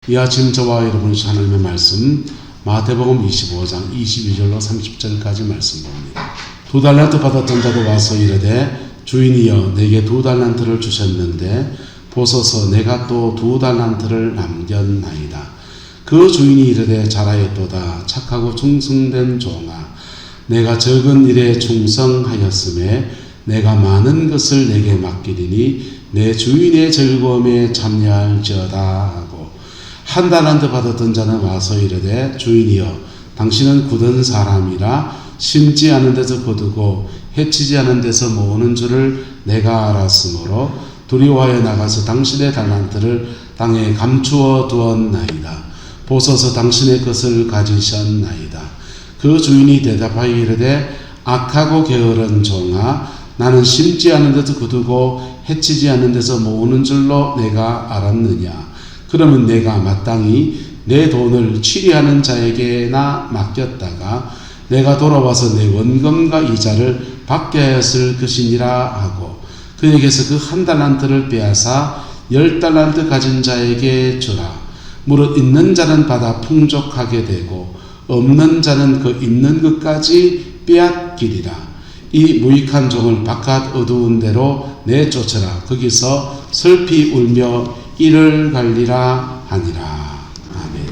이 아침 저와 여러분이 하나님의 말씀 마태복음 25장 22절로 30절까지 말씀 봅니다. 2달란트 받았던 자도 와서 이르되 주인이여 내게 2달란트를 주셨는데 보소서 내가 또 2달란트를 남겼나이다. 그 주인이 이르되 잘하였도다 착하고 충성된 종아 내가 적은 일에 충성하였음에 내가 많은 것을 내게 맡기리니 내 주인의 즐거움에 참여할지어다 하고 1달란트 받았던 자는 와서 이르되 주인이여 당신은 굳은 사람이라 심지 않은 데서 거두고 해치지 않은 데서 모으는 줄을 내가 알았으므로 두려워하여 나가서 당신의 달란트를 땅에 감추어 두었나이다. 보소서 당신의 것을 가지셨나이다. 그 주인이 대답하여 이르되 악하고 게으른 종아 나는 심지 않은 데서 거두고 해치지 않은 데서 모으는 줄로 내가 알았느냐. 그러면 내가 마땅히 내 돈을 취리하는 자에게나 맡겼다가 내가 돌아와서 내 원금과 이자를 받게 하였을 것이니라 하고 그에게서 그 1달란트를 빼앗아 10달란트 가진 자에게 주라. 무릇 있는 자는 받아 풍족하게 되고 없는 자는 그 있는 것까지 빼앗기리라. 이 무익한 종을 바깥 어두운 데로 내쫓으라. 거기서 슬피 울며 이를 갈리라 하니라. 아멘.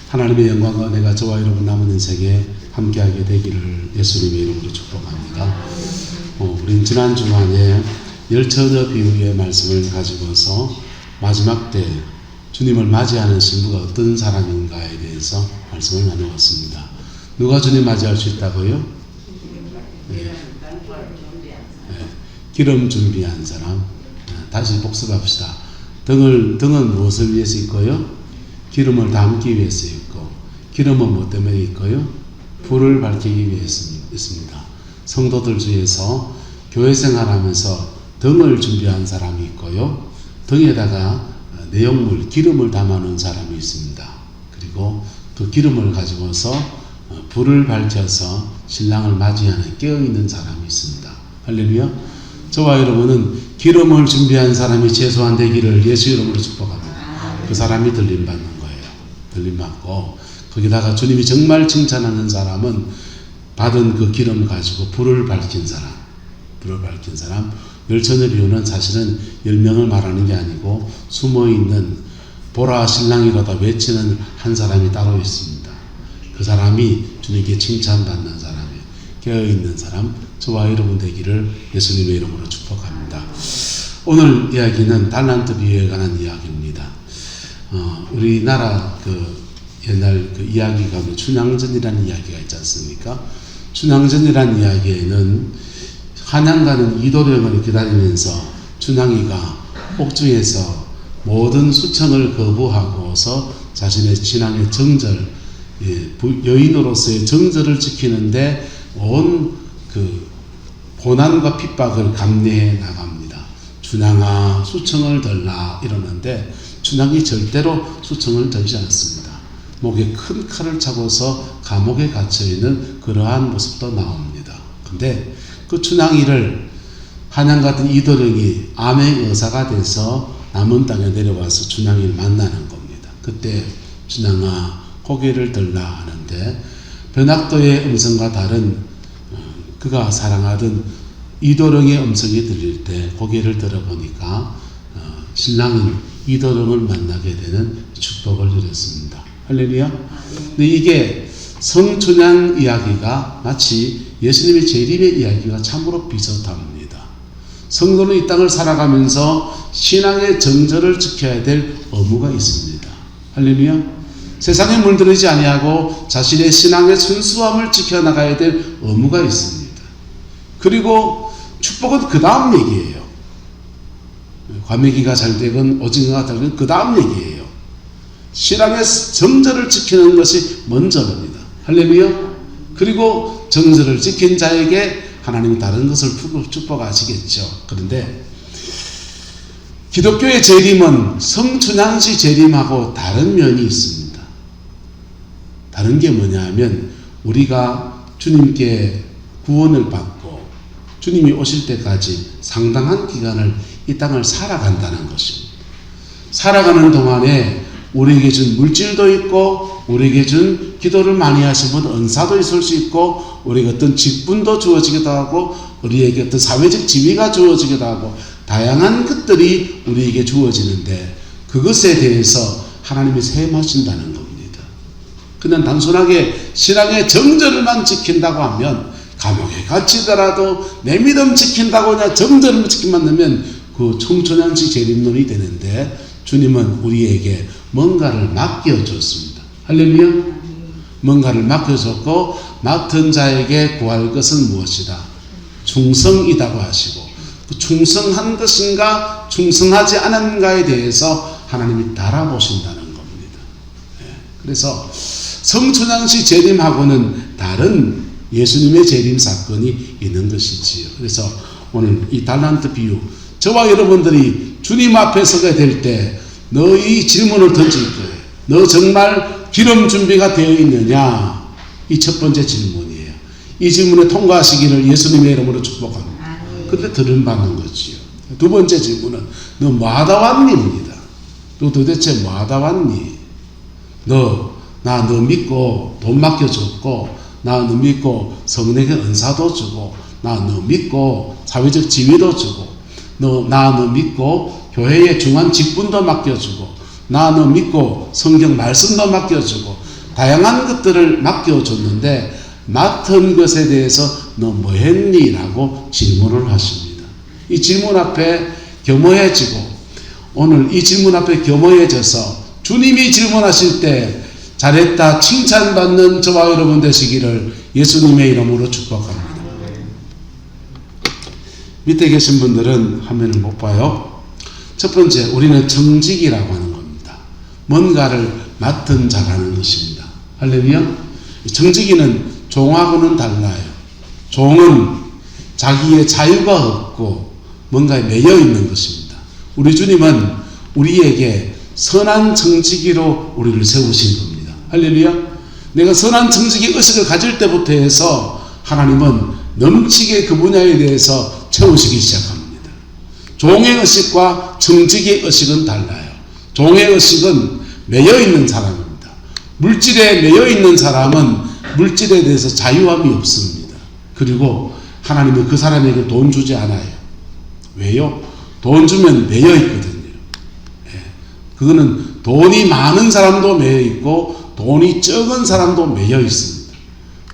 하나님의 영광과 은혜가 저와 여러분 남은 인생에 함께하게 되기를 예수님의 이름으로 축복합니다. 우린 지난 주간에 열처녀 비유의 말씀을 가지고서 마지막 때 주님을 맞이하는 신부가 어떤 사람인가에 대해서 말씀을 나누었습니다. 누가 주님 맞이할 수 있다고요? 네. 기름 준비한 사람. 다시 복습합시다. 등은 무엇을 위해서 있고요? 기름을 담기 위해서 있고, 기름은 뭐 때문에 있고요? 불을 밝히기 위해서 있습니다. 성도들 중에서 교회 생활하면서 등을 준비한 사람이 있고요. 등에다가 내용물, 기름을 담아놓은 사람이 있습니다. 그리고 그 기름을 가지고서 불을 밝혀서 신랑을 맞이하는 깨어있는 사람이 있습니다. 할렐루야. 저와 여러분은 기름을 준비한 사람이 최소한 되기를 예수 이름으로 축복합니다. 그 사람이 들림받는 거예요. 들림받고 거기다가 주님이 정말 칭찬하는 사람은 받은 그 기름 가지고 불을 밝힌 사람. 열처녀 비유는 사실은 10명을 말하는 게 아니고 숨어있는 보라 신랑이로다 외치는 한 사람이 따로 있습니다. 그 사람이 주님께 칭찬받는 사람이에요. 깨어있는 사람, 저와 여러분 되기를 예수님의 이름으로 축복합니다. 오늘 이야기는 달란트 비유에 관한 이야기입니다. 우리나라 옛날 이야기 가운데 춘향전이라는 이야기가 있지 않습니까? 춘향전이라는 이야기에는 한양가는 이도령을 기다리면서 춘향이가 옥중에서 모든 수청을 거부하고서 자신의 신앙의 정절, 여인으로서의 정절을 지키는데 온 고난과 핍박을 감내해 나갑니다. 춘향아 수청을 들라 이러는데 춘향이 절대로 수청을 들지 않습니다. 목에 큰 칼을 차고서 감옥에 갇혀있는 그러한 모습도 나옵니다. 근데 그 춘향이를 한양 같은 이도령이 암의 의사가 돼서 남은 땅에 내려와서 춘향이를 만나는 겁니다. 그때 춘향아 고개를 들라 하는데 변학도의 음성과 다른 그가 사랑하던 이도령의 음성이 들릴 때 고개를 들어보니까 신랑인 이도령을 만나게 되는 축복을 누렸습니다. 할렐루야. 근데 이게 성춘향 이야기가 마치 예수님의 재림의 이야기가 참으로 비슷합니다. 성도는 이 땅을 살아가면서 신앙의 정절을 지켜야 될 의무가 있습니다. 할렐루야. 세상에 물들이지 아니하고 자신의 신앙의 순수함을 지켜나가야 될 의무가 있습니다. 그리고 축복은 그 다음 얘기예요. 과메기가 잘 되건 오징어가 잘 되건 그 다음 얘기예요. 신앙의 정절을 지키는 것이 먼저입니다. 할렐루야. 그리고 정절을 지킨 자에게 하나님이 다른 것을 축복하시겠죠. 그런데 기독교의 재림은 성춘향시 재림하고 다른 면이 있습니다. 다른 게 뭐냐 하면 우리가 주님께 구원을 받고 주님이 오실 때까지 상당한 기간을 이 땅을 살아간다는 것입니다. 살아가는 동안에 우리에게 준 물질도 있고, 우리에게 준 기도를 많이 하신 분 은사도 있을 수 있고, 우리에게 어떤 직분도 주어지기도 하고, 우리에게 어떤 사회적 지위가 주어지기도 하고, 다양한 것들이 우리에게 주어지는데, 그것에 대해서 하나님이 세임하신다는 겁니다. 그냥 단순하게 신앙의 정절만 지킨다고 하면, 감옥에 갇히더라도 내 믿음 지킨다고 그냥 정절만 지키면 되면 그 청천향식 재림론이 되는데, 주님은 우리에게 뭔가를 맡겨줬습니다. 할렐루야. 뭔가를 맡겨줬고, 맡은 자에게 구할 것은 무엇이다? 충성이라고 하시고, 그 충성한 것인가 충성하지 않은가에 대해서 하나님이 달아보신다는 겁니다. 그래서 성천향식 재림하고는 다른 예수님의 재림 사건이 있는 것이지요. 그래서 오늘 이 달란트 비유, 저와 여러분들이 주님 앞에 서게 될 때 너희 질문을 던질 거예요. 너 정말 기름 준비가 되어 있느냐? 이 첫 번째 질문이에요. 이 질문에 통과하시기를 예수님의 이름으로 축복합니다. 그런데 들음받는 거지요. 두 번째 질문은 너 뭐하다 왔니?입니다. 너 도대체 뭐하다 왔니? 너 믿고 돈 맡겨줬고, 나 너 믿고 성령의 은사도 주고, 나 너 믿고 사회적 지위도 주고, 나 너 믿고 교회의 중요한 직분도 맡겨주고, 나 너 믿고 성경 말씀도 맡겨주고, 다양한 것들을 맡겨줬는데 맡은 것에 대해서 너 뭐 했니? 라고 질문을 하십니다. 이 질문 앞에 겸허해지고, 오늘 이 질문 앞에 겸허해져서 주님이 질문하실 때 잘했다 칭찬받는 저와 여러분 되시기를 예수님의 이름으로 축복합니다. 밑에 계신 분들은 화면을 못 봐요. 첫 번째, 우리는 정직이라고 하는 겁니다. 뭔가를 맡은 자라는 것입니다. 할렐루야. 정직이는 종하고는 달라요. 종은 자기의 자유가 없고 뭔가에 매여 있는 것입니다. 우리 주님은 우리에게 선한 정직이로 우리를 세우신 겁니다. 할렐루야. 내가 선한 정직의 의식을 가질 때부터 해서 하나님은 넘치게 그 분야에 대해서 채우시기 시작합니다. 종의 의식과 정직의 의식은 달라요. 종의 의식은 매여 있는 사람입니다. 물질에 매여 있는 사람은 물질에 대해서 자유함이 없습니다. 그리고 하나님은 그 사람에게 돈 주지 않아요. 왜요? 돈 주면 매여 있거든요. 그거는 돈이 많은 사람도 매여 있고 돈이 적은 사람도 매여 있습니다.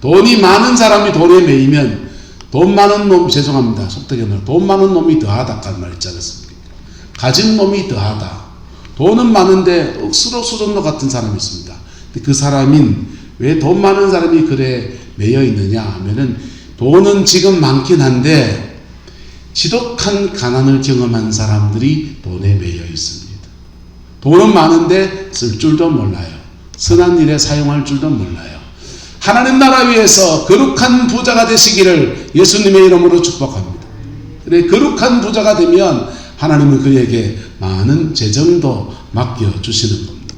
돈이 많은 사람이 돈에 매이면 돈 많은 놈, 죄송합니다. 속되게 말해, 돈 많은 놈이 더하다 그 말 있지 않습니까? 가진 놈이 더하다. 돈은 많은데 억수로 수정로 같은 사람이 있습니다. 근데 그 사람인 왜 돈 많은 사람이 그래 매여 있느냐 하면은, 돈은 지금 많긴 한데 지독한 가난을 경험한 사람들이 돈에 매여 있습니다. 돈은 많은데 쓸 줄도 몰라요. 선한 일에 사용할 줄도 몰라요. 하나님 나라 위에서 거룩한 부자가 되시기를 예수님의 이름으로 축복합니다. 그래, 거룩한 부자가 되면 하나님은 그에게 많은 재정도 맡겨주시는 겁니다.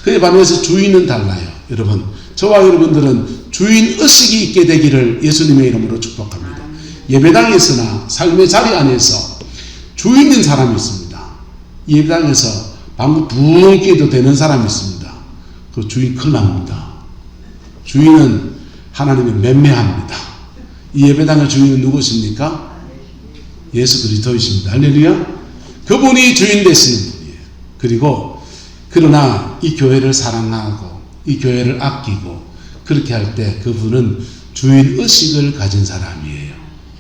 그에 반해서 주인은 달라요. 여러분, 저와 여러분들은 주인의식이 있게 되기를 예수님의 이름으로 축복합니다. 예배당에서나 삶의 자리 안에서 주인인 사람이 있습니다. 예배당에서 방금 붕 끼도 되는 사람이 있습니다. 그 주인 큰일 납니다. 주인은 하나님이 맴매합니다. 이 예배당의 주인은 누구십니까? 예수 그리스도이십니다. 할렐루야. 그분이 주인 되시는 분이에요. 그리고 그러나 이 교회를 사랑하고 이 교회를 아끼고 그렇게 할 때 그분은 주인의식을 가진 사람이에요.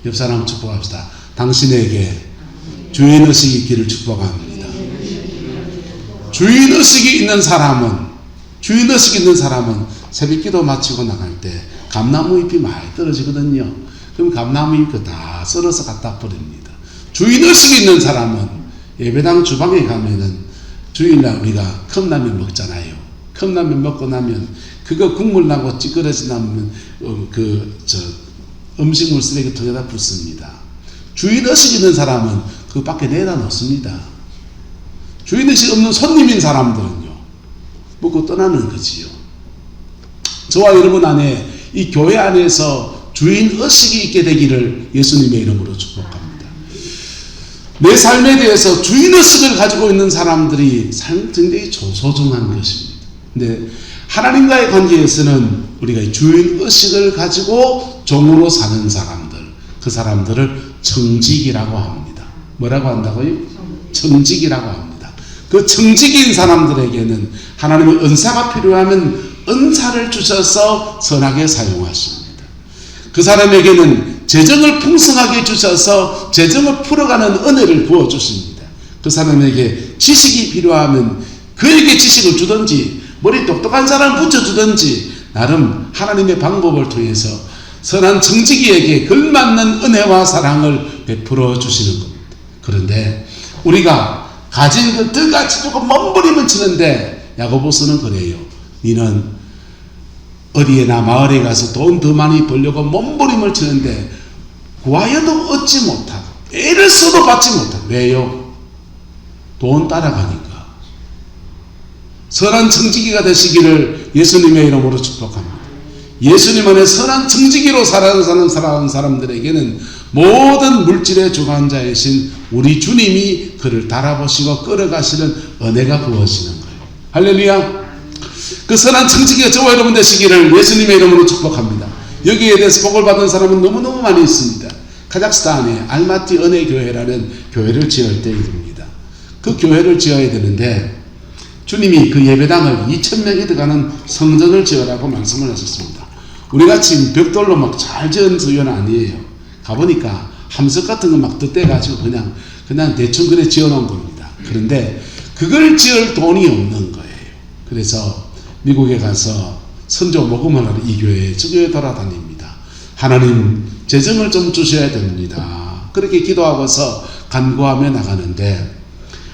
옆 사람 축복합시다. 당신에게 주인의식이 있기를 축복합니다. 주인의식이 있는 사람은 새벽기도 마치고 나갈 때 감나무 잎이 많이 떨어지거든요. 그럼 감나무 잎을 다 썰어서 갖다 버립니다. 주인의식이 있는 사람은 예배당 주방에 가면은 주일날 우리가 컵라면 먹잖아요. 컵라면 먹고 나면 그거 국물 나고 찌그러지 나면 음식물 쓰레기통에다 붓습니다. 주인의식 있는 사람은 그 밖에 내다 놓습니다. 주인의식 없는 손님인 사람들은요, 먹고 떠나는 거지요. 저와 여러분 안에 이 교회 안에서 주인의식이 있게 되기를 예수님의 이름으로 축복합니다. 내 삶에 대해서 주인의식을 가지고 있는 사람들이 삶이 굉장히 소중한 것입니다. 근데 하나님과의 관계에서는 우리가 주인의식을 가지고 종으로 사는 사람들, 그 사람들을 청직이라고 합니다. 뭐라고 한다고요? 청직이라고 합니다. 그 청직인 사람들에게는 하나님의 은사가 필요하면 은사를 주셔서 선하게 사용하십니다. 그 사람에게는 재정을 풍성하게 주셔서 재정을 풀어가는 은혜를 부어주십니다. 그 사람에게 지식이 필요하면 그에게 지식을 주든지 머리 똑똑한 사람 붙여주든지 나름 하나님의 방법을 통해서 선한 청지기에게 걸맞는 은혜와 사랑을 베풀어 주시는 겁니다. 그런데 우리가 가진 것들 가지고 몸부림을 치는데 야고보서는 그래요. 너는 어디에나 마을에 가서 돈 더 많이 벌려고 몸부림을 치는데 구하여도 얻지 못하고 애를 써도 받지 못하고. 왜요? 돈 따라가니까. 선한 청지기가 되시기를 예수님의 이름으로 축복합니다. 예수님 안에 선한 청지기로 살아가는 사람들에게는 모든 물질의 주관자이신 우리 주님이 그를 달아보시고 끌어가시는 은혜가 부어지는 거예요. 할렐루야. 그 선한 청지기가 저와 여러분 되시기를 예수님의 이름으로 축복합니다. 여기에 대해서 복을 받은 사람은 너무너무 많이 있습니다. 카자흐스탄에 알마티 은혜교회라는 교회를 지을 때입니다. 그 교회를 지어야 되는데 주님이 그 예배당을 2,000명이 들어가는 성전을 지으라고 말씀을 하셨습니다. 우리같이 벽돌로 막 잘 지은 교회는 아니에요. 가보니까 함석 같은 거 막 덧대가지고 그냥 대충 그래 지어놓은 겁니다. 그런데 그걸 지을 돈이 없는 거예요. 그래서 미국에 가서 선조 모금을 하러 이 교회 저 교회 돌아다닙니다. 하나님 재정을 좀 주셔야 됩니다. 그렇게 기도하고서 간구하며 나가는데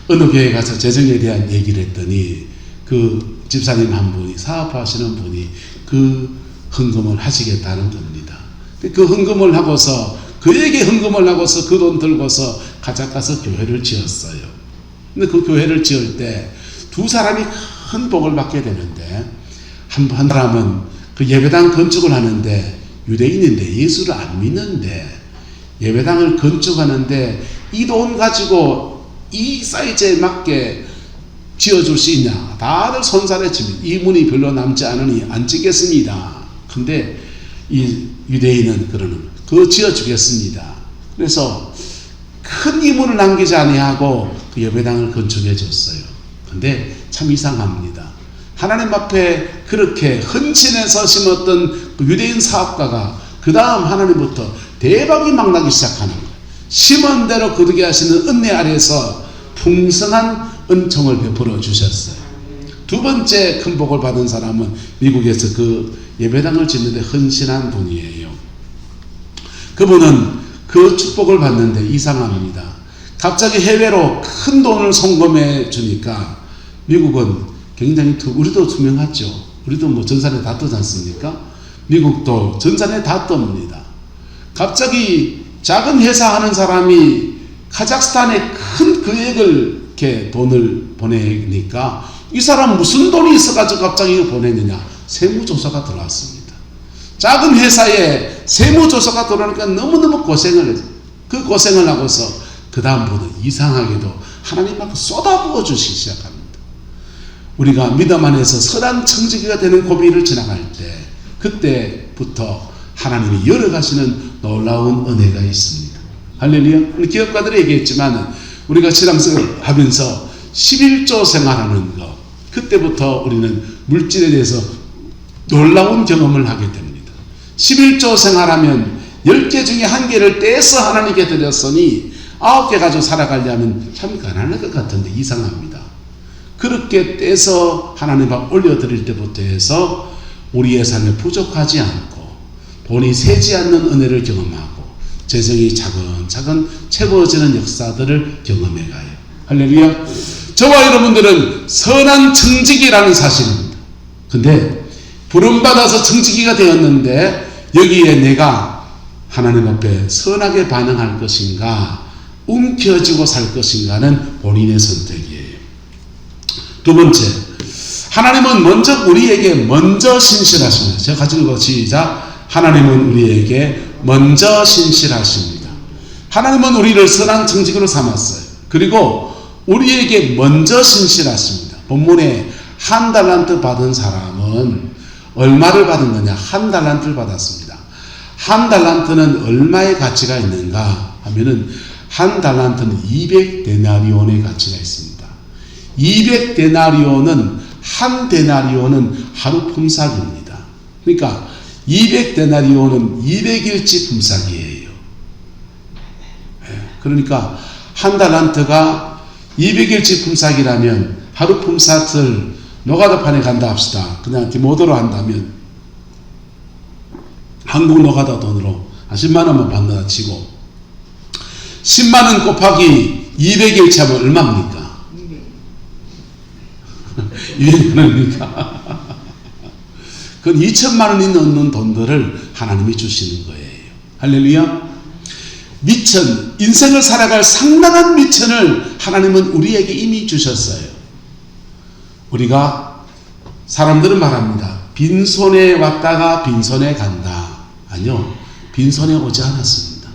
어느 교회에 가서 재정에 대한 얘기를 했더니 그 집사님 한 분이 사업하시는 분이 그 헌금을 하시겠다는 겁니다. 그 헌금을 하고서 그에게 헌금을 하고서 그 돈 들고서 가작 가서 교회를 지었어요. 근데 그 교회를 지을 때 두 사람이 큰 복을 받게 되는데 한 사람은 그 예배당 건축을 하는데 유대인인데 예수를 안 믿는데 예배당을 건축하는데 이 돈 가지고 이 사이즈에 맞게 지어줄 수 있냐. 다들 손살에 칩니다. 이 문이 별로 남지 않으니 안 짓겠습니다. 근데 이 유대인은 그러는 그거 지어주겠습니다. 그래서 큰 이문을 남기지 아니하고 그 예배당을 건축해 줬어요. 근데 참 이상합니다. 하나님 앞에 그렇게 헌신해서 심었던 그 유대인 사업가가 그 다음 하나님부터 대박이 막 나기 시작하는 거예요. 심은 대로 거두게 하시는 은혜 아래서 풍성한 은총을 베풀어 주셨어요. 두 번째 큰 복을 받은 사람은 미국에서 그 예배당을 짓는데 헌신한 분이에요. 그분은 그 축복을 받는데 이상합니다. 갑자기 해외로 큰 돈을 송금해 주니까 미국은 굉장히 우리도 투명하죠. 우리도 뭐 전산에 다 뜨지 않습니까? 미국도 전산에 다 뜹니다. 갑자기 작은 회사 하는 사람이 카자흐스탄에 큰 금액을 이렇게 돈을 보내니까 이 사람 무슨 돈이 있어가지고 갑자기 보내느냐. 세무조사가 들어왔습니다. 작은 회사에 세무조사가 들어오니까 너무너무 고생을 해요. 그 고생을 하고서 그 다음부터 이상하게도 하나님 앞에 쏟아부어 주시기 시작합니다. 우리가 믿음 안에서 선한 청지기가 되는 고비를 지나갈 때 그때부터 하나님이 열어가시는 놀라운 은혜가 있습니다. 할렐루야. 우리 기업가들이 얘기했지만 우리가 신앙생활 하면서 11조 생활하는 것 그때부터 우리는 물질에 대해서 놀라운 경험을 하게 됩니다. 11조 생활하면 10개 중에 1개를 떼서 하나님께 드렸으니 9개 가지고 살아가려면 참 가난할 것 같은데 이상합니다. 그렇게 떼서 하나님 앞 올려드릴 때부터 해서 우리의 삶에 부족하지 않고 돈이 새지 않는 은혜를 경험하고 재정이 차근차근 채워지는 역사들을 경험해 가요. 할렐루야. 저와 여러분들은 선한 청지기라는 사실입니다. 근데 부름받아서 청지기가 되었는데 여기에 내가 하나님 앞에 선하게 반응할 것인가 움켜쥐고 살 것인가는 본인의 선택이에요. 두 번째, 하나님은 우리에게 먼저 신실하십니다. 제가 같이 읽어 시작. 하나님은 우리에게 먼저 신실하십니다. 하나님은 우리를 선한 청직으로 삼았어요. 그리고 우리에게 먼저 신실하십니다. 본문에 한 달란트 받은 사람은 얼마를 받은 거냐? 한 달란트를 받았습니다. 한 달란트는 얼마의 가치가 있는가 하면은 한 달란트는 200데나리온의 가치가 있습니다. 200데나리온은 한 데나리온은 하루 품삯입니다. 그러니까 200데나리온은 200일치 품삯이에요. 그러니까 한 달란트가 200일치 품삯이라면 하루 품삯을 노가다판에 간다 합시다. 그냥 디모더로 한다면 한국 노가다 돈으로 한 10만 원만 받는다 치고 10만 원 곱하기 200일치 하면 얼마입니까? 200만 원입니까? 그건 2천만 원이 넘는 돈들을 하나님이 주시는 거예요. 할렐루야. 미천, 인생을 살아갈 상당한 미천을 하나님은 우리에게 이미 주셨어요. 우리가 사람들은 말합니다. 빈손에 왔다가 빈손에 간다. 아니요. 빈손에 오지 않았습니다.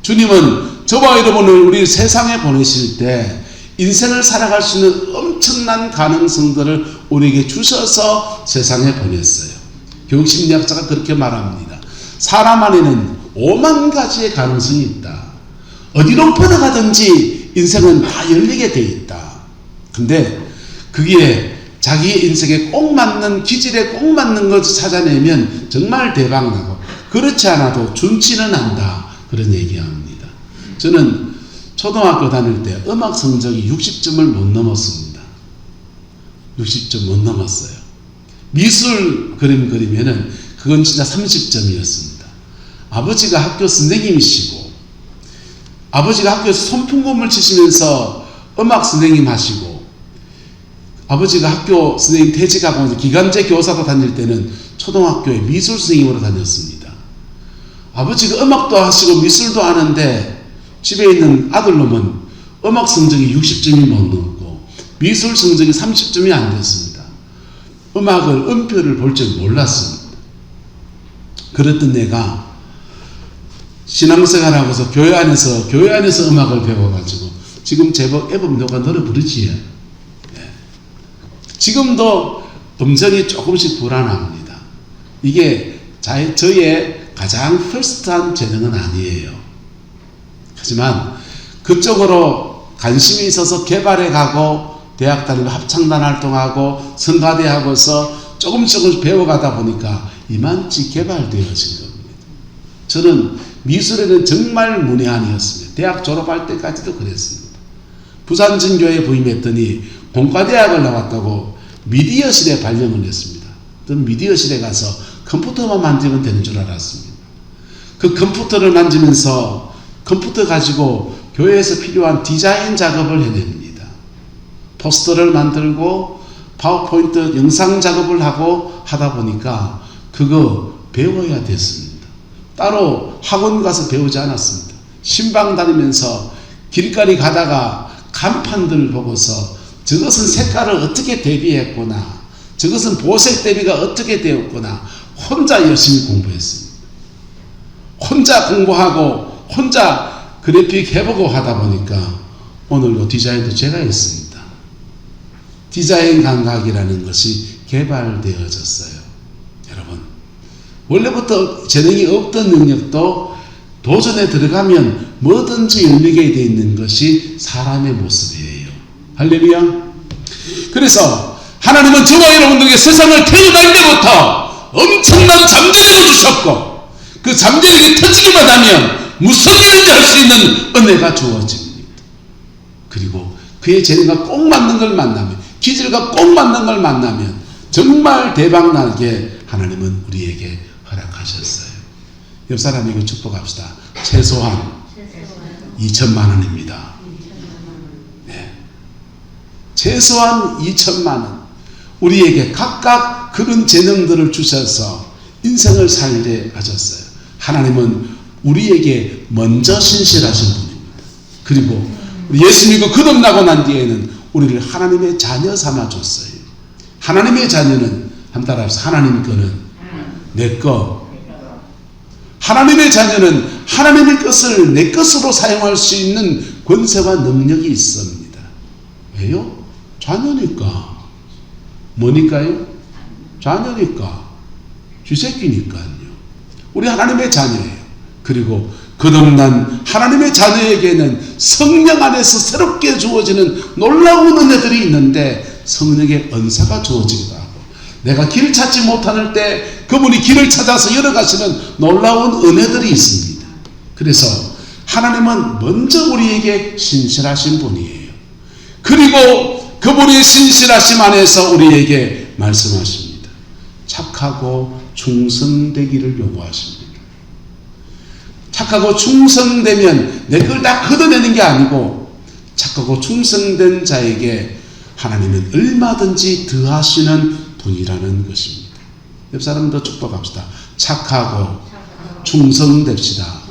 주님은 저와 여러분을 우리 세상에 보내실 때 인생을 살아갈 수 있는 엄청난 가능성들을 우리에게 주셔서 세상에 보냈어요. 교육심리학자가 그렇게 말합니다. 사람 안에는 5만 가지의 가능성이 있다. 어디로 뻗어가든지 인생은 다 열리게 돼 있다. 근데 그게 자기의 인생에 꼭 맞는, 기질에 꼭 맞는 것을 찾아내면 정말 대박나고, 그렇지 않아도 준치는 한다. 그런 얘기합니다. 저는 초등학교 다닐 때 음악 성적이 60점을 못 넘었습니다. 60점 못 넘었어요. 미술 그림 그리면은 그건 진짜 30점이었습니다. 아버지가 학교 선생님이시고, 아버지가 학교에서 손풍금을 치시면서 음악 선생님 하시고, 아버지가 학교 선생님 퇴직하고 기간제 교사로 다닐 때는 초등학교에 미술 선생님으로 다녔습니다. 아버지가 음악도 하시고 미술도 하는데 집에 있는 아들놈은 음악 성적이 60점이 못 넘고 미술 성적이 30점이 안 됐습니다. 음악을, 음표를 볼 줄 몰랐습니다. 그랬던 내가 신앙생활하고서 교회 안에서 음악을 배워가지고 지금 제법 앨범 누가 노래 부르지? 지금도 음정이 조금씩 불안합니다. 이게 저의 가장 퍼스트한 재능은 아니에요. 하지만 그쪽으로 관심이 있어서 개발해 가고 대학 다니고 합창단 활동하고 성가대 하고서 조금씩 배워가다 보니까 이만치 개발되어진 겁니다. 저는 미술에는 정말 문외한이었습니다. 대학 졸업할 때까지도 그랬습니다. 부산진교에 부임했더니 공과대학을 나왔다고 미디어실에 발령을 했습니다. 저는 미디어실에 가서 컴퓨터만 만지면 되는 줄 알았습니다. 그 컴퓨터를 만지면서 컴퓨터 가지고 교회에서 필요한 디자인 작업을 해냅니다. 포스터를 만들고 파워포인트 영상 작업을 하고 하다 보니까 그거 배워야 됐습니다. 따로 학원 가서 배우지 않았습니다. 신방 다니면서 길거리 가다가 간판들을 보고서 저것은 색깔을 어떻게 대비했구나, 저것은 보색 대비가 어떻게 되었구나, 혼자 열심히 공부했습니다. 혼자 공부하고 혼자 그래픽 해보고 하다 보니까 오늘도 디자인도 제가 했습니다. 디자인 감각이라는 것이 개발되어졌어요. 여러분, 원래부터 재능이 없던 능력도 도전에 들어가면 뭐든지 열리게 되어 있는 것이 사람의 모습이에요. 할렐루야. 그래서 하나님은 저와 여러분들에게 세상을 태어날 때부터 엄청난 잠재력을 주셨고, 그 잠재력이 터지기만 하면 무슨 일인지 할 수 있는 은혜가 주어집니다. 그리고 그의 재능과 꼭 맞는 걸 만나면, 기질과 꼭 맞는 걸 만나면 정말 대박나게 하나님은 우리에게 허락하셨어요. 옆 사람에게 축복합시다. 최소한 2천만 원입니다. 네. 최소한 2천만 원. 우리에게 각각 그런 재능들을 주셔서 인생을 살게 하셨어요. 하나님은 우리에게 먼저 신실하신 분입니다. 그리고 우리 예수 믿고 거듭나고 난 뒤에는 우리를 하나님의 자녀 삼아줬어요. 하나님의 자녀는 한 따라 합시다. 하나님 거는 내 거. 하나님의 자녀는 하나님의 것을 내 것으로 사용할 수 있는 권세와 능력이 있습니다. 왜요? 자녀니까. 뭐니까요? 자녀니까. 쥐새끼니까요. 우리 하나님의 자녀예요. 그리고 거듭난 하나님의 자녀에게는 성령 안에서 새롭게 주어지는 놀라운 은혜들이 있는데 성령의 은사가 주어지기도 하고 내가 길을 찾지 못할 때 그분이 길을 찾아서 열어가시는 놀라운 은혜들이 있습니다. 그래서 하나님은 먼저 우리에게 신실하신 분이에요. 그리고 그분의 신실하심 안에서 우리에게 말씀하십니다. 착하고 충성되기를 요구하십니다. 착하고 충성되면 내 걸 다 걷어내는 게 아니고 착하고 충성된 자에게 하나님은 얼마든지 더하시는 분이라는 것입니다. 옆 사람도 축복합시다. 착하고 충성됩시다.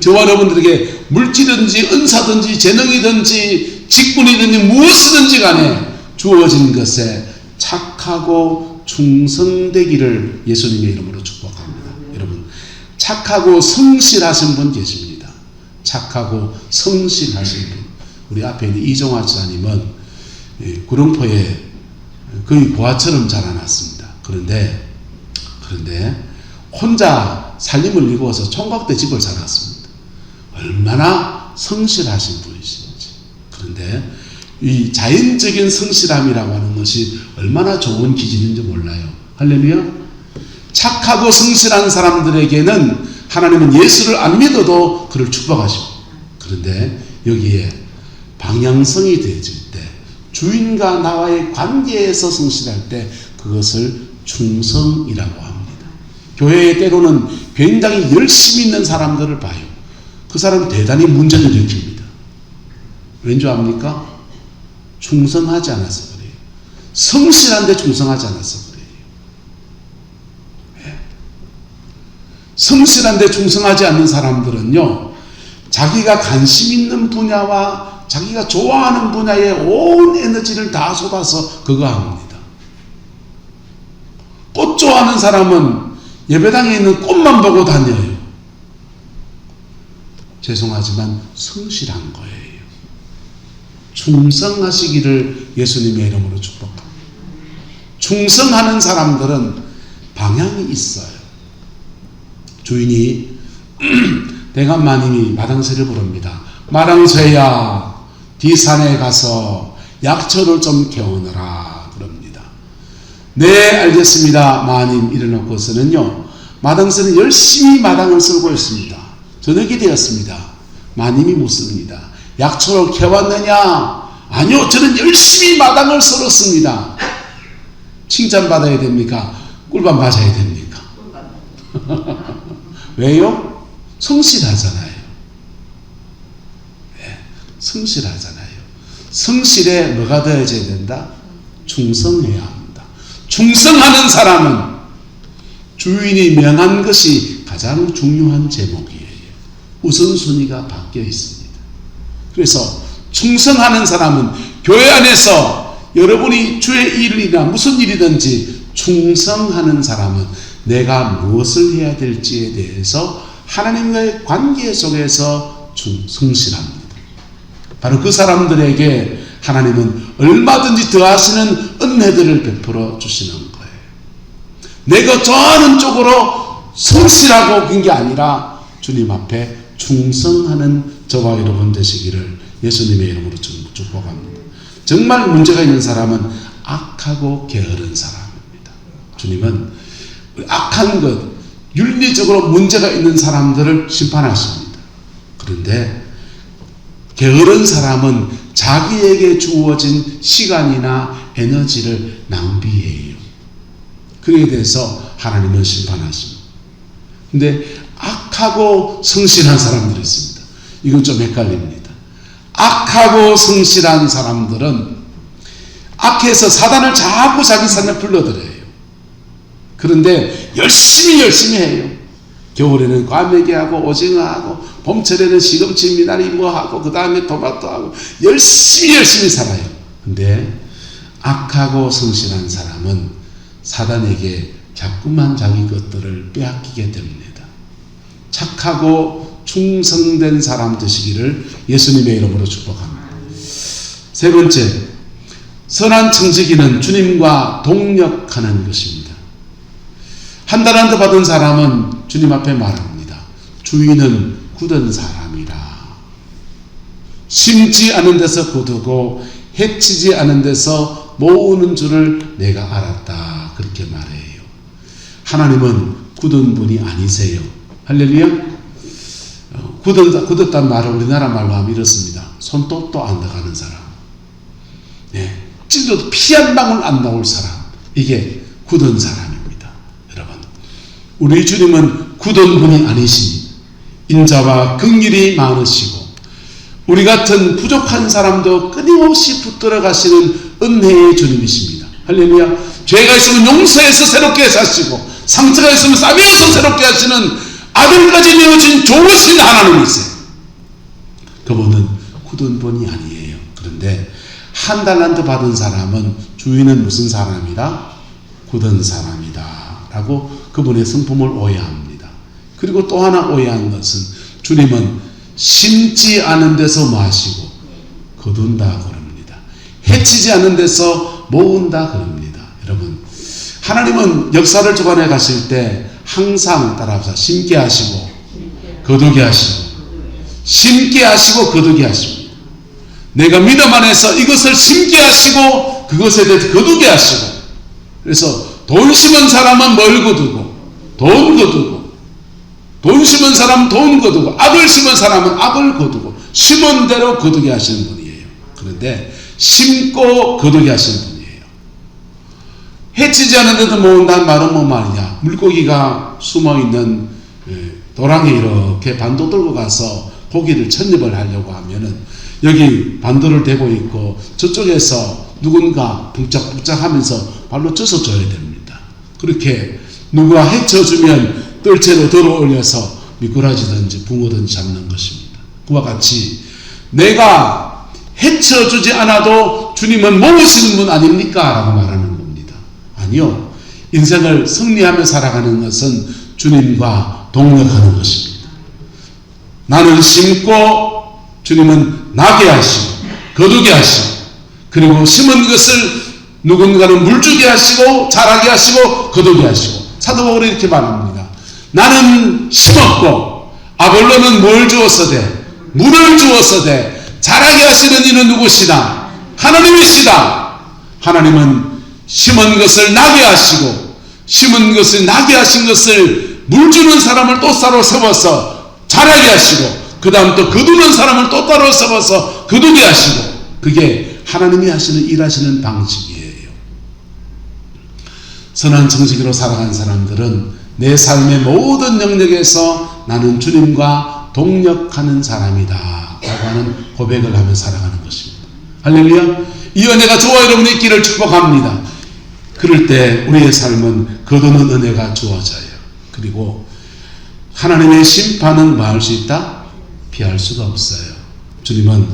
저와 여러분들에게 물질이든지 은사든지 재능이든지 직분이든지 무엇이든지 간에 주어진 것에 착하고 충성되기를 예수님의 이름으로 축복합니다. 여러분, 착하고 성실하신 분 계십니다. 착하고 성실하신 분. 우리 앞에 있는 이종화 지사님은 구룡포에 거의 고아처럼 자라났습니다. 그런데 혼자 살림을 이루어서 총각대 집을 살았습니다. 얼마나 성실하신 분이신지. 그런데 이 자연적인 성실함이라고 하는 것이 얼마나 좋은 기질인지 몰라요. 할렐루야. 착하고 성실한 사람들에게는 하나님은 예수를 안 믿어도 그를 축복하십니다. 그런데 여기에 방향성이 되어질 때 주인과 나와의 관계에서 성실할 때 그것을 충성이라고 합니다. 교회에 때로는 굉장히 열심히 있는 사람들을 봐요. 그 사람은 대단히 문제를 일으킵니다. 왠지 압니까? 충성하지 않아서 그래요. 성실한데 충성하지 않아서 그래요. 네. 성실한데 충성하지 않는 사람들은요, 자기가 관심 있는 분야와 자기가 좋아하는 분야에 온 에너지를 다 쏟아서 그거 합니다. 꽃 좋아하는 사람은 예배당에 있는 꽃만 보고 다녀요. 죄송하지만 성실한 거예요. 충성하시기를 예수님의 이름으로 축복합니다. 충성하는 사람들은 방향이 있어요. 주인이 대감마님이 마당새를 부릅니다. 마당새야, 뒷산에 가서 약초를 좀 개어넣어라 그럽니다. 네, 알겠습니다. 마님 이래놓고서는요, 마당새는 열심히 마당을 쓸고 있습니다. 저녁이 되었습니다. 마님이 묻습니다. 약초를 캐왔느냐? 아니요, 저는 열심히 마당을 썰었습니다. 칭찬받아야 됩니까? 꿀밤 맞아야 됩니까? 왜요? 성실하잖아요. 네, 성실하잖아요. 성실에 뭐가 더해져야 된다? 충성해야 합니다. 충성하는 사람은 주인이 명한 것이 가장 중요한 제목이에요. 우선순위가 바뀌어 있습니다. 그래서 충성하는 사람은 교회 안에서 여러분이 주의 일이나 무슨 일이든지 충성하는 사람은 내가 무엇을 해야 될지에 대해서 하나님과의 관계 속에서 성실합니다. 바로 그 사람들에게 하나님은 얼마든지 더하시는 은혜들을 베풀어 주시는 거예요. 내가 좋아하는 쪽으로 성실하고 그런 게 아니라 주님 앞에 충성하는 저와 여러분 되시기를 예수님의 이름으로 축복합니다. 정말 문제가 있는 사람은 악하고 게으른 사람입니다. 주님은 악한 것, 윤리적으로 문제가 있는 사람들을 심판하십니다. 그런데 게으른 사람은 자기에게 주어진 시간이나 에너지를 낭비해요. 그에 대해서 하나님은 심판하십니다. 근데 악하고 성실한 사람들이 있습니다. 이건 좀 헷갈립니다. 악하고 성실한 사람들은 악해서 사단을 자꾸 자기 산에 불러들여요. 그런데 열심히 해요. 겨울에는 꽈배기하고 오징어하고 봄철에는 시금치 미나리 뭐하고 그 다음에 토마토하고 열심히 살아요. 근데 악하고 성실한 사람은 사단에게 자꾸만 자기 것들을 빼앗기게 됩니다. 착하고 충성된 사람 되시기를 예수님의 이름으로 축복합니다. 세 번째, 선한 청지기는 주님과 동력하는 것입니다. 한 달란트 받은 사람은 주님 앞에 말합니다. 주인은 굳은 사람이라. 심지 않은 데서 거두고 해치지 않은 데서 모으는 줄을 내가 알았다. 그렇게 말해요. 하나님은 굳은 분이 아니세요. 할렐루야. 굳었단 말은 우리나라 말로 하면 이렇습니다. 손톱도 안 나가는 사람. 네. 찔러도 피 한 방울 안 나올 사람. 이게 굳은 사람입니다. 여러분, 우리 주님은 굳은 분이 아니십니다. 인자와 긍휼이 많으시고 우리 같은 부족한 사람도 끊임없이 붙들어 가시는 은혜의 주님이십니다. 할렐루야. 죄가 있으면 용서해서 새롭게 사시고 상처가 있으면 싸매어서 새롭게 하시는 아들까지 내어진 좋으신 하나님이세요. 그분은 굳은 분이 아니에요. 그런데 한 달란트 받은 사람은 주인은 무슨 사람이다? 굳은 사람이다 라고 그분의 성품을 오해합니다. 그리고 또 하나 오해한 것은 주님은 심지 않은 데서 마시고 거둔다 그럽니다. 해치지 않은 데서 모은다 그럽니다. 여러분, 하나님은 역사를 주관해 가실 때 항상 따라합시다. 심게 하시고 거두게 하시고 심게 하시고 거두게 하십니다. 내가 믿음 안에서 이것을 심게 하시고 그것에 대해서 거두게 하시고, 그래서 돈 심은 사람은 뭘 거두고 돈 거두고, 돈 심은 사람은 돈 거두고, 악을 심은 사람은 악을 거두고, 심은 대로 거두게 하시는 분이에요. 그런데 심고 거두게 하시는 분이에요. 해치지 않은 데도 모은다는 말은 뭐 말이냐? 물고기가 숨어있는 도랑에 이렇게 반도 들고 가서 고기를 천입을 하려고 하면은 여기 반도를 대고 있고 저쪽에서 누군가 북적북적 하면서 발로 쪄서 줘야 됩니다. 그렇게 누가 해쳐주면 뜰채로 들어 올려서 미꾸라지든지 붕어든지 잡는 것입니다. 그와 같이 내가 해쳐주지 않아도 주님은 모으시는 분 아닙니까? 라고 말하는 겁니다. 아니요. 인생을 승리하며 살아가는 것은 주님과 동력하는 것입니다. 나는 심고 주님은 나게 하시고 거두게 하시고, 그리고 심은 것을 누군가는 물주게 하시고 자라게 하시고 거두게 하시고. 사도 바울이 이렇게 말합니다. 나는 심었고 아볼로는 뭘 주었어 대? 물을 주었어 대. 자라게 하시는 이는 누구시다? 하나님이시다. 하나님은 심은 것을 나게 하시고 심은 것을 나게 하신 것을 물 주는 사람을 또 따로 세워서 자라게 하시고, 그 다음 또 거두는 사람을 또 따로 세워서 거두게 하시고, 그게 하나님이 하시는 일하시는 방식이에요. 선한 정직으로 살아간 사람들은 내 삶의 모든 영역에서 나는 주님과 동력하는 사람이다 라고 하는 고백을 하며 살아가는 것입니다. 할렐루야. 이 은혜가 저와 여러분의 있기를 축복합니다. 그럴 때 우리의 삶은 거두는 은혜가 주어져요. 그리고 하나님의 심판은 뭐 할 수 있다? 피할 수가 없어요. 주님은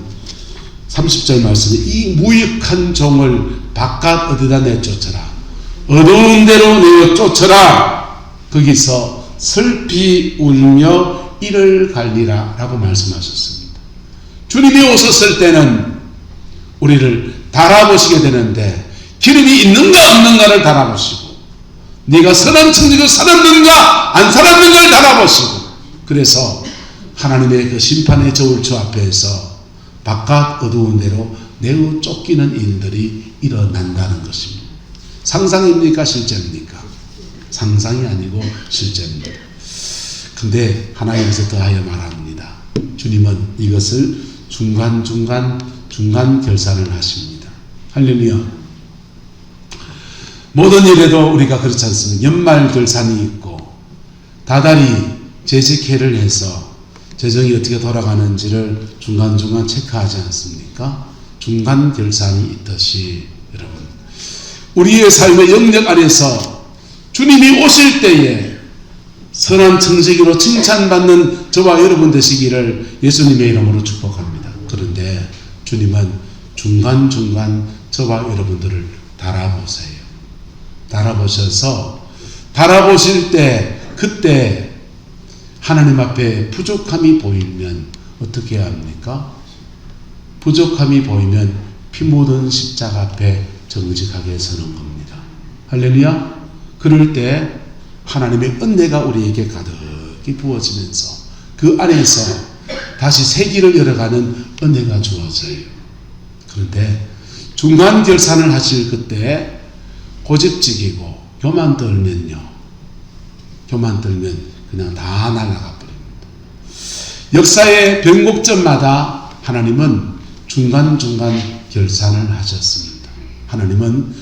30절 말씀에 이 무익한 종을 바깥 어디다 내쫓아라. 어두운 데로 내어 쫓아라. 거기서 슬피 울며 이를 갈리라 라고 말씀하셨습니다. 주님이 오셨을 때는 우리를 달아보시게 되는데 기름이 있는가 없는가를 달아보시고, 네가 선한 청지기로 살았는가 안 살았는가를 달아보시고, 그래서 하나님의 그 심판의 저울추 앞에서 바깥 어두운 데로 내어 쫓기는 일들이 일어난다는 것입니다. 상상입니까? 실제입니까? 상상이 아니고 실제입니다. 근데 하나님께서 더하여 말합니다. 주님은 이것을 중간 결산을 하십니다. 할렐루야. 모든 일에도 우리가 그렇지 않습니까? 연말 결산이 있고 다달이 재직회를 해서 재정이 어떻게 돌아가는지를 중간중간 체크하지 않습니까? 중간 결산이 있듯이 여러분, 우리의 삶의 영역 안에서 주님이 오실 때에 선한 청지기로 칭찬받는 저와 여러분 되시기를 예수님의 이름으로 축복합니다. 그런데 주님은 중간중간 저와 여러분들을 달아보세요. 달아보셔서 달아보실 때 그때 하나님 앞에 부족함이 보이면 어떻게 해야 합니까? 부족함이 보이면 피 묻은 십자가 앞에 정직하게 서는 겁니다. 할렐루야. 그럴 때 하나님의 은혜가 우리에게 가득히 부어지면서 그 안에서 다시 새 길을 열어가는 은혜가 주어져요. 그런데 중간 결산을 하실 그때 고집지기고 교만 떨면요, 교만 떨면 그냥 다 날아가 버립니다. 역사의 변곡점마다 하나님은 중간중간 결산을 하셨습니다. 하나님은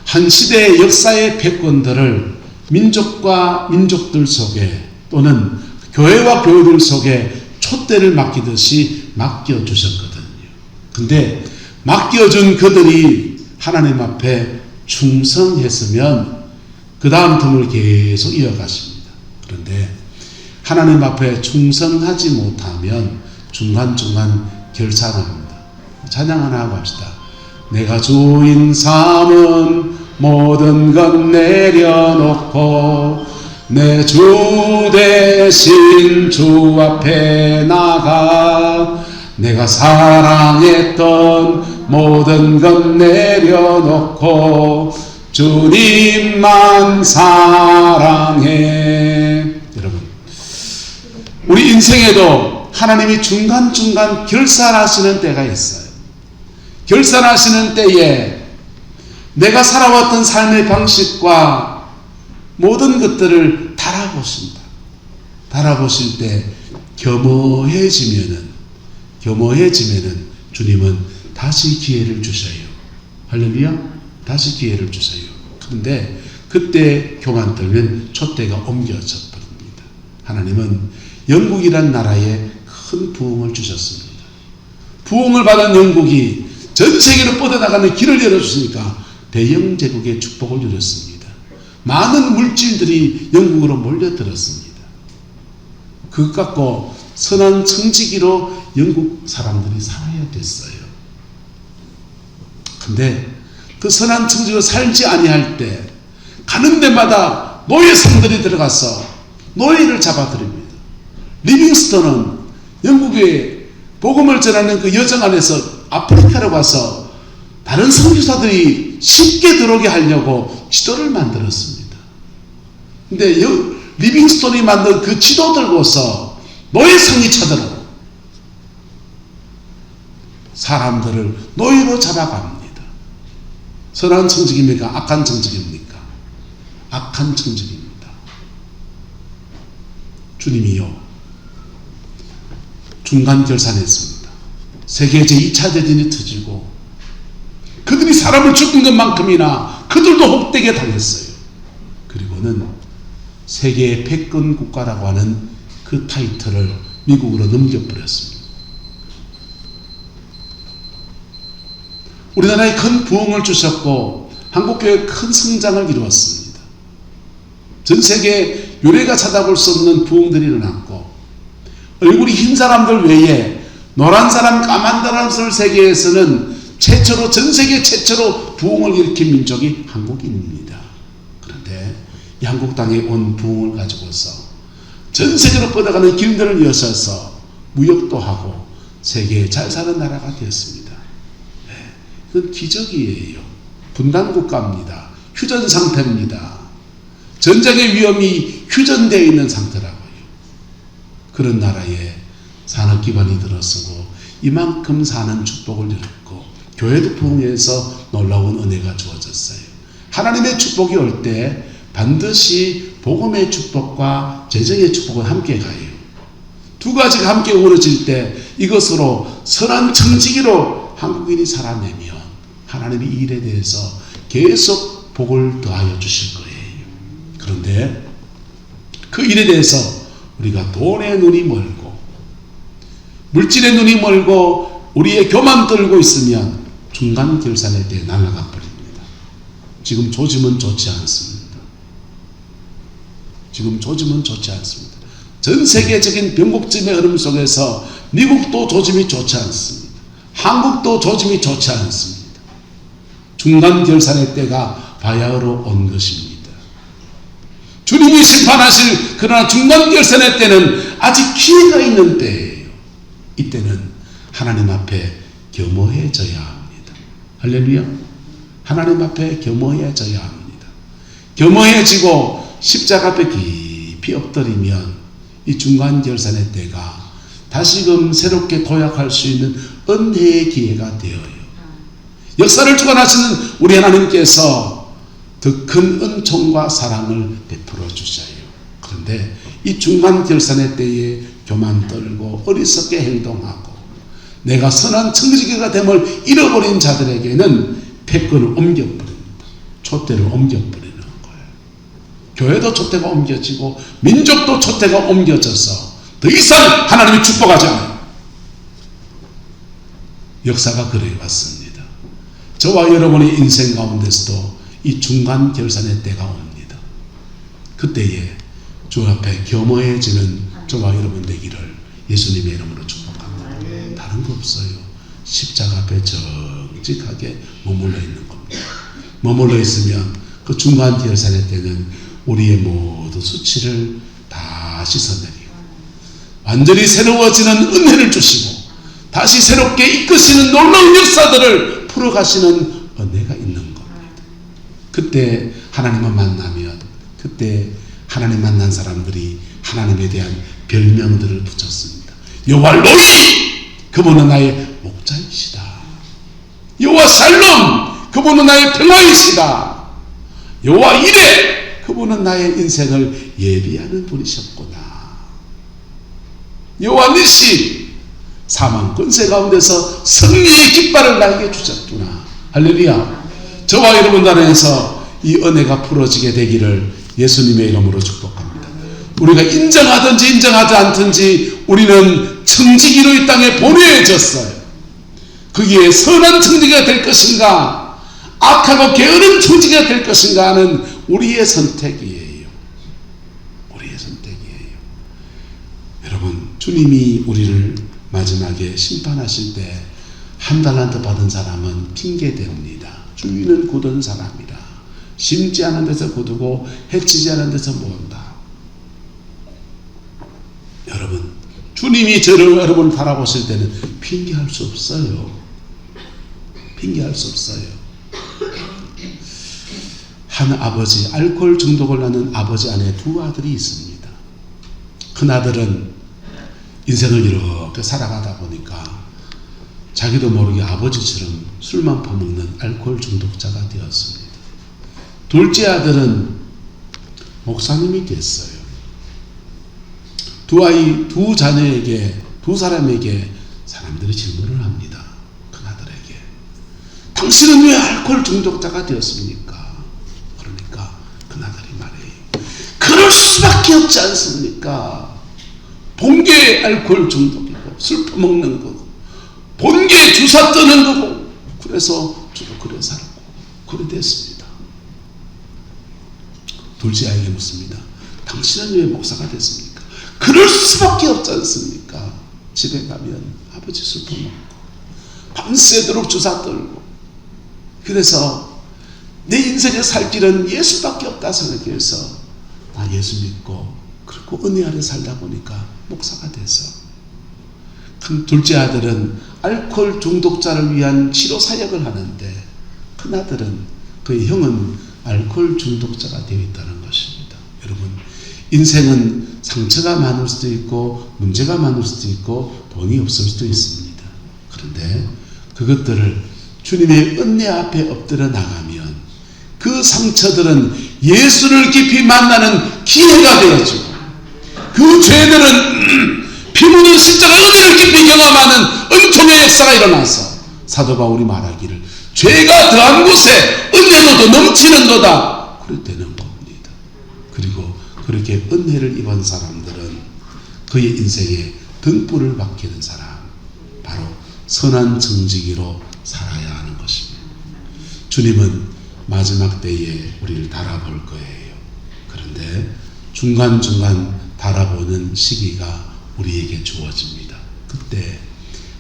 한 시대의 역사의 패권들을 민족과 민족들 속에 또는 교회와 교회들 속에 촛대를 맡기듯이 맡겨주셨거든요. 근데 맡겨준 그들이 하나님 앞에 충성했으면 그 다음 틈을 계속 이어가십니다. 그런데 하나님 앞에 충성하지 못하면 중간중간 결산합니다. 찬양 하나 하고 합시다. 내가 주인 삼은 모든 것 내려놓고 내 주 대신 주 앞에 나가 내가 사랑했던 모든 것 내려놓고 주님만 사랑해. 여러분, 우리 인생에도 하나님이 중간중간 결산하시는 때가 있어요. 결산하시는 때에 내가 살아왔던 삶의 방식과 모든 것들을 달아보신다. 달아보실 때 겸허해지면은 주님은 다시 기회를 주셔요. 할렐루야. 다시 기회를 주셔요. 그런데 그때 교만 떨면 촛대가 옮겨져 버립니다. 하나님은 영국이란 나라에 큰 부흥을 주셨습니다. 부흥을 받은 영국이 전 세계로 뻗어나가는 길을 열어주시니까 대영 제국의 축복을 누렸습니다. 많은 물질들이 영국으로 몰려들었습니다. 그것 갖고 선한 청지기로 영국 사람들이 살아야 됐어요. 근데 그 선한 청지기로 살지 아니할 때 가는 데마다 노예상들이 들어가서 노예를 잡아들입니다. 리빙스턴은 영국의 복음을 전하는 그 여정 안에서 아프리카로 가서 다른 선교사들이 쉽게 들어오게 하려고 지도를 만들었습니다. 근데 리빙스톤이 만든 그 지도 들고서 노예상이 쳐들어 사람들을 노예로 잡아갑니다. 선한 청직입니까? 악한 청직입니까? 악한 청직입니다. 주님이요, 중간 결산했습니다. 세계 제2차 대전이 터지고 그들이 사람을 죽인 것만큼이나 그들도 혹되게 당했어요. 그리고는 세계의 패권 국가라고 하는 그 타이틀을 미국으로 넘겨버렸습니다. 우리나라에 큰 부흥을 주셨고 한국교회에 큰 성장을 이루었습니다. 전 세계에 유례가 찾아볼 수 없는 부흥들이 일어났고 얼굴이 흰 사람들 외에 노란 사람, 까만 사람 세계에서는 최초로, 전 세계 최초로 부흥을 일으킨 민족이 한국인입니다. 그런데 이 한국 땅에 온 부흥을 가지고서 전 세계로 뻗어가는 길들을 여셔서 무역도 하고 세계에 잘 사는 나라가 되었습니다. 네, 그건 기적이에요. 분단국가입니다. 휴전 상태입니다. 전쟁의 위험이 휴전되어 있는 상태라고요. 그런 나라에 산업기반이 들어서고 이만큼 사는 축복을 누렸고 교회도 부흥해서 놀라운 은혜가 주어졌어요. 하나님의 축복이 올 때 반드시 복음의 축복과 재정의 축복은 함께 가요. 두 가지가 함께 어우러질 때 이것으로 선한 청지기로 한국인이 살아내면 하나님이 이 일에 대해서 계속 복을 더하여 주실 거예요. 그런데 그 일에 대해서 우리가 돈의 눈이 멀고 물질의 눈이 멀고 우리의 교만 떨고 있으면 중간 결산의 때에 날아가 버립니다. 지금 조짐은 좋지 않습니다. 지금 조짐은 좋지 않습니다. 전 세계적인 변곡점의 흐름 속에서 미국도 조짐이 좋지 않습니다. 한국도 조짐이 좋지 않습니다. 중간 결산의 때가 바야흐로 온 것입니다. 주님이 심판하실 그러나 중간 결산의 때는 아직 기회가 있는 때예요. 이때는 하나님 앞에 겸허해져야 합니다. 할렐루야. 하나님 앞에 겸허해져야 합니다. 겸허해지고 십자가 앞에 깊이 엎드리면 이 중간결산의 때가 다시금 새롭게 도약할 수 있는 은혜의 기회가 되어요. 역사를 주관하시는 우리 하나님께서 더 큰 은총과 사랑을 베풀어 주셔요. 그런데 이 중간결산의 때에 교만 떨고 어리석게 행동하고 내가 선한 청지기가 됨을 잃어버린 자들에게는 패권을 옮겨버립니다. 촛대를 옮겨버리는 거예요. 교회도 촛대가 옮겨지고 민족도 촛대가 옮겨져서 더 이상 하나님이 축복하지 않아요. 역사가 그래 왔습니다. 저와 여러분의 인생 가운데서도 이 중간 결산의 때가 옵니다. 그때에 주 앞에 겸허해지는 저와 여러분 되기를 예수님의 이름으로 축복합니다. 다른 거 없어요. 십자가 앞에 정직하게 머물러 있는 겁니다. 머물러 있으면 그 중간 결산의 때는 우리의 모든 수치를 다 씻어내리고 완전히 새로워지는 은혜를 주시고 다시 새롭게 이끄시는 놀라운 역사들을 풀어가시는 은혜가 있는 겁니다. 그때 하나님을 만나면 그때 하나님 만난 사람들이 하나님에 대한 별명들을 붙였습니다. 여호와 로이, 그분은 나의 목자이시다. 여호와 살롬, 그분은 나의 평화이시다. 여호와 이레, 그분은 나의 인생을 예비하는 분이셨구나. 여호와 니시, 사망 권세 가운데서 승리의 깃발을 나에게 주셨구나. 할렐루야. 저와 여러분 안에서 이 은혜가 풀어지게 되기를 예수님의 이름으로 축복합니다. 우리가 인정하든지 인정하지 않든지 우리는 청지기로 이 땅에 보내졌어요. 거기에 선한 청지기가 될 것인가 악하고 게으른 청지기가 될 것인가 하는 우리의 선택이에요. 우리의 선택이에요. 여러분, 주님이 우리를 마지막에 심판하실 때 한 달란트 받은 사람은 핑계댑니다. 주인은 굳은 사람이라 심지 않은 데서 굳고 해치지 않은 데서 모은다. 여러분, 주님이 저를 여러분 바라보실 때는 핑계할 수 없어요. 핑계할 수 없어요. 한 아버지, 알코올 중독을 낳는 아버지 안에 두 아들이 있습니다. 큰 아들은 인생을 이렇게 살아가다 보니까 자기도 모르게 아버지처럼 술만 퍼먹는 알코올 중독자가 되었습니다. 둘째 아들은 목사님이 됐어요. 두 자녀에게, 두 사람에게 사람들이 질문을 합니다. 큰 아들에게. 당신은 왜 알코올 중독자가 되었습니까? 그러니까 큰 아들이 말해요. 그럴 수밖에 없지 않습니까? 본게 알코올 중독이고 술 퍼먹는 거고 본게 주사 뜨는 거고 그래서 저도 그래 살고 그래 됐습니다. 둘째 아이에게 묻습니다. 당신은 왜 목사가 됐습니까? 그럴 수밖에 없지 않습니까? 집에 가면 아버지 술 퍼먹고 밤새도록 주사 떨고 그래서 내 인생에 살 길은 예수밖에 없다 생각해서 나 예수 믿고 그리고 은혜 아래 살다 보니까 목사가 돼서 둘째 아들은 알코올 중독자를 위한 치료 사역을 하는데 큰 아들은 그의 형은 알코올 중독자가 되어 있다는 것입니다. 여러분, 인생은 상처가 많을 수도 있고 문제가 많을 수도 있고 돈이 없을 수도 있습니다. 그런데 그것들을 주님의 은혜 앞에 엎드려 나가면 그 상처들은 예수를 깊이 만나는 기회가 되어지고 그 죄들은 피 묻은 십자가 은혜를 깊이 경험하는 은총의 역사가 일어나서 사도 바울이 말하기를 죄가 더한 곳에 은혜도 더 넘치는도다. 그럴 때는 겁니다. 그리고 그렇게 은혜를 입은 사람들은 그의 인생에 등불을 밝히는 사람, 바로 선한 정직이로 살아야 하는 것입니다. 주님은 마지막 때에 우리를 달아볼 거예요. 그런데 중간중간 달아보는 시기가 우리에게 주어집니다. 그때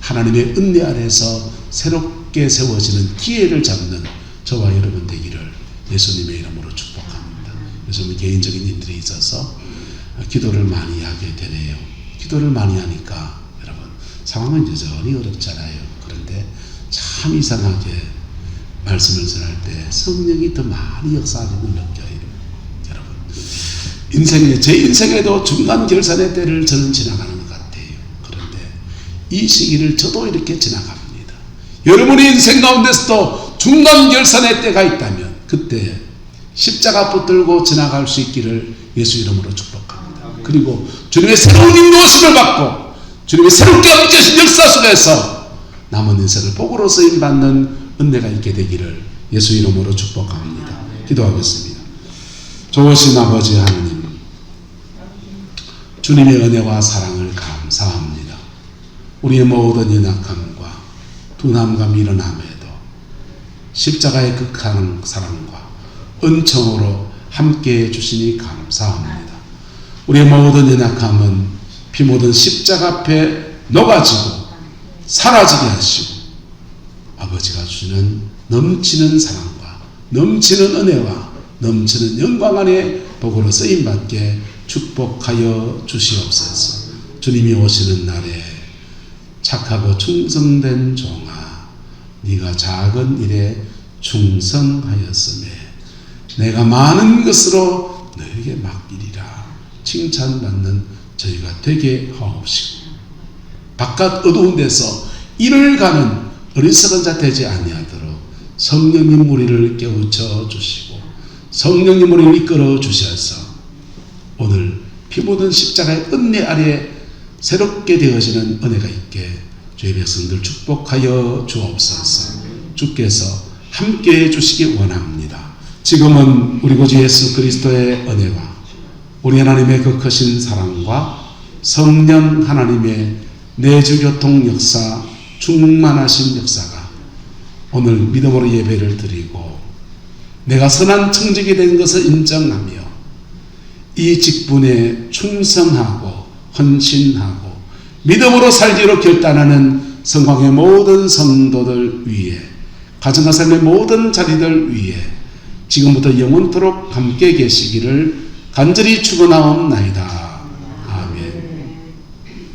하나님의 은혜 아래서 새롭게 세워지는 기회를 잡는 저와 여러분 되기를 예수님의 이름으로 축복합니다. 요즘 개인적인 일들이 있어서 기도를 많이 하게 되네요. 기도를 많이 하니까 여러분 상황은 여전히 어렵잖아요. 그런데 참 이상하게 말씀을 전할 때 성령이 더 많이 역사하는 걸 느껴요. 여러분 제 인생에도 중간 결산의 때를 저는 지나가는 것 같아요. 그런데 이 시기를 저도 이렇게 지나갑니다. 여러분의 인생 가운데서도 중간 결산의 때가 있다면 그때 십자가 붙들고 지나갈 수 있기를 예수 이름으로 축복합니다. 그리고 주님의 새로운 인도하심을 받고 주님의 새롭게 얹으신 역사 속에서 남은 인생을 복으로 쓰임받는 은혜가 있게 되기를 예수 이름으로 축복합니다. 기도하겠습니다. 좋으신 아버지 하나님, 주님의 은혜와 사랑을 감사합니다. 우리의 모든 연약함과 둔함과 미련함에도 십자가의 극한 사랑과 은총으로 함께해 주시니 감사합니다. 우리의 모든 연약함은 피 묻은 십자가 앞에 녹아지고 사라지게 하시고 아버지가 주시는 넘치는 사랑과 넘치는 은혜와 넘치는 영광 안에 복으로 쓰임받게 축복하여 주시옵소서. 주님이 오시는 날에 착하고 충성된 종아, 네가 작은 일에 충성하였으며 내가 많은 것으로 너에게 맡기리라 칭찬받는 저희가 되게 하옵시고 바깥 어두운 데서 일을 가는 어리석은 자 되지 아니하도록 성령님 우리를 깨우쳐 주시고 성령님 우리를 이끌어 주셔서 오늘 피 묻은 십자가의 은혜 아래 새롭게 되어지는 은혜가 있게 주의 백성들 축복하여 주옵소서. 주께서 함께해 주시기 원합니다. 지금은 우리 구주 예수 그리스도의 은혜와 우리 하나님의 그 크신 사랑과 성령 하나님의 내주교통 역사 충만하신 역사가 오늘 믿음으로 예배를 드리고 내가 선한 청직이 된 것을 인정하며 이 직분에 충성하고 헌신하고 믿음으로 살기로 결단하는 성황의 모든 성도들 위해 가정과 삶의 모든 자리들 위해 지금부터 영원토록 함께 계시기를 간절히 축원하옵나이다.